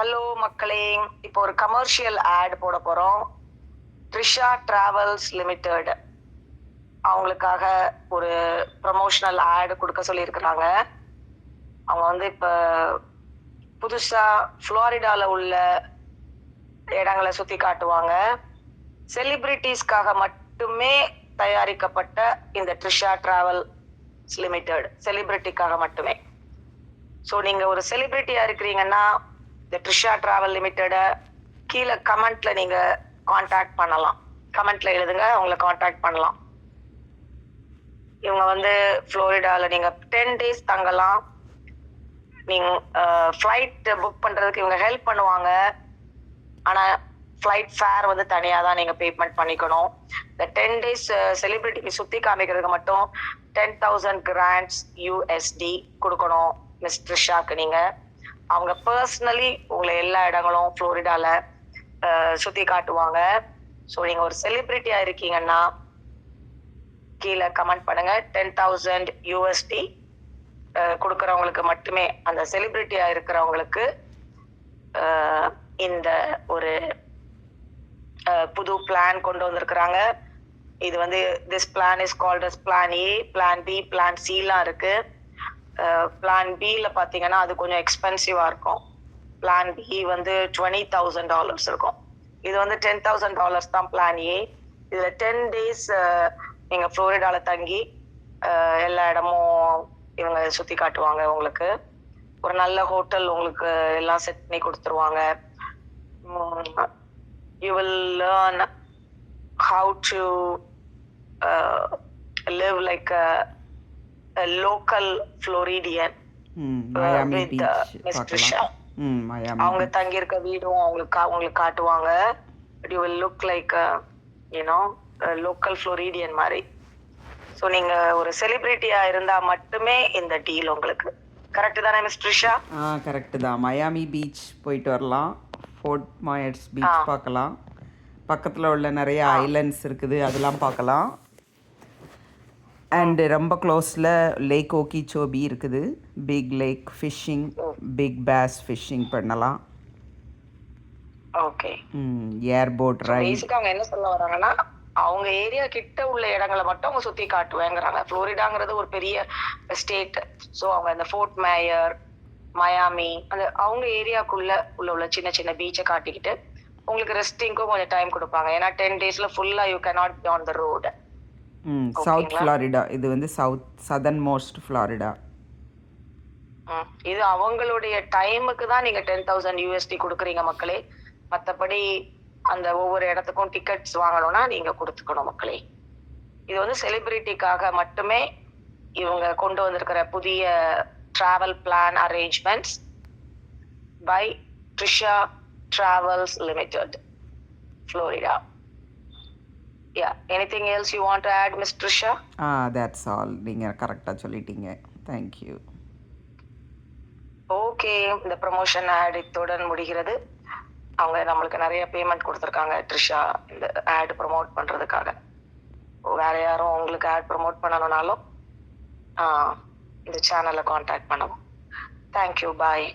Hello மக்களே, இப்போ ஒரு கமர்ஷியல் ஆட் போட போறோம். த்ரிஷா டிராவல்ஸ் லிமிடெட் அவங்களுக்காக ஒரு ப்ரமோஷனல் ஆட் கொடுக்க சொல்லியிருக்கிறாங்க. அவங்க வந்து இப்ப புதுசா புளோரிடால உள்ள இடங்களை சுத்தி காட்டுவாங்க. செலிபிரிட்டிஸ்க்காக மட்டுமே தயாரிக்கப்பட்ட இந்த த்ரிஷா டிராவல்ஸ் லிமிடெட் செலிபிரிட்டிக்காக மட்டுமே. ஸோ நீங்க ஒரு செலிபிரிட்டியா இருக்கிறீங்கன்னா இந்த த்ரிஷா டிராவல் லிமிடெட கீழே கமெண்ட்ல நீங்க காண்டாக்ட் பண்ணலாம். கமெண்ட்ல எழுதுங்க, அவங்கள காண்டாக்ட் பண்ணலாம். இவங்க வந்து புளோரிடால நீங்க 10 days தங்கலாம். நீங்க ஃப்ளைட் புக் பண்றதுக்கு இவங்க ஹெல்ப் பண்ணுவாங்க. ஆனா ஃப்ளைட் ஃபேர் வந்து தனியா தான் நீங்க பேமெண்ட் பண்ணிக்கணும். இந்த 10 days செலிபிரிட்டிக்கு சுத்தி காமிக்கிறதுக்கு மட்டும் 10,000 கிராண்ட்ஸ் USD கொடுக்கணும் மிஸ் த்ரிஷாக்கு. நீங்க அவங்க பர்சனலி உங்களை எல்லா இடங்களும் புளோரிடால சுத்தி காட்டுவாங்க. ஸோ நீங்க ஒரு செலிபிரிட்டியா இருக்கீங்கன்னா கீழே கமெண்ட் பண்ணுங்க. 10,000 USD கொடுக்கறவங்களுக்கு மட்டுமே, அந்த செலிபிரிட்டியா இருக்கிறவங்களுக்கு இந்த ஒரு புது பிளான் கொண்டு வந்திருக்கிறாங்க. இது வந்து this plan is called as plan A, plan B, plan Cலாம் இருக்கு. பிளான் பில பாத்தீங்கன்னா அது கொஞ்சம் எக்ஸ்பென்சிவா இருக்கும். பிளான் பி வந்து $20,000 இருக்கும். இது வந்து $10,000 தான் பிளான் A. இதுல 10 days நீங்க புளோரிடால தங்கி எல்லா இடமும் இவங்க சுத்தி காட்டுவாங்க. உங்களுக்கு ஒரு நல்ல ஹோட்டல் உங்களுக்கு எல்லாம் செட் பண்ணி கொடுத்துருவாங்க. You will learn how to live like a local Floridian with Miss Trisha. அவங்க தங்கி இருக்க வீடும் அவங்களுக்கு காட்டுவாங்க. You will look like a local Floridian மாதிரி. ஸோ நீங்க ஒரு செலிபிரிட்டியா இருந்தா மட்டுமே இந்த டீல் உங்களுக்கு. கரெக்ட் தானே மிஸ் ட்ரிஷா? கரெக்டு தான். மயாமி பீச் போயிட்டு வரலாம், ஃபோர்ட் மாயர்ஸ் பீச் பார்க்கலாம், பக்கத்தில் உள்ள நிறைய ஐலண்ட்ஸ் இருக்குது அதெல்லாம் பார்க்கலாம். அண்டு ரொம்ப க்ளோஸில் லேக் ஓக்கிச்சோபி இருக்குது. Big lake fishing, big bass fishing பண்ணலாம். ஓகே. Airport right. பேசிக்கா அவங்க என்ன சொல்ல வராங்கன்னா, அவங்க ஏரியா கிட்ட உள்ள இடங்களை மட்டும் அவங்க சுத்தி காட்டுவேங்கிறாங்க. புளோரிடாங்கிறது ஒரு பெரிய ஸ்டேட். ஸோ அவங்க அந்த ஃபோர்ட் மேயர், மயாமி, அந்த அவங்க ஏரியாக்குள்ள உள்ள சின்ன சின்ன பீச்சை காட்டிக்கிட்டு உங்களுக்கு ரெஸ்டிங்க்கும் கொஞ்சம் டைம் கொடுப்பாங்க. ஏன்னா 10 daysல ஃபுல்லா you cannot be on the road. South Florida, இது வந்து சதர்ன் மோஸ்ட் ஃப்ளாரிடா. இது அவங்களுடைய டைமுக்கு தான் நீங்க 10,000 USD கொடுக்குறீங்க மக்களே. மற்றபடி அந்த ஒவ்வொரு இடத்துக்கும் டிக்கெட்ஸ் வாங்கணும்னா நீங்க கொடுத்துக்கணும் மக்களே. இது வந்து செலிபிரிட்டிக்காக மட்டுமே இவங்க கொண்டு வந்திருக்கிற புதிய travel plan arrangements by Trisha travels limited, Florida. Yeah, anything else you want to add, Miss Trisha? That's all. நீங்க கரெக்டா சொல்லிட்டீங்க. Thank you. ஓகே, இந்த ப்ரமோஷன் ஆட் இத்துடன் முடிகிறது. அவங்க நம்மளுக்கு நிறைய பேமெண்ட் கொடுத்துருக்காங்க ட்ரிஷா இந்த ஆட் ப்ரமோட் பண்றதுக்காக. வேற யாரும் உங்களுக்கு ஆட் ப்ரமோட் பண்ணணும்னாலும் இந்த சேனலை காண்டாக்ட் பண்ணுவோம். தேங்க்யூ. பாய்.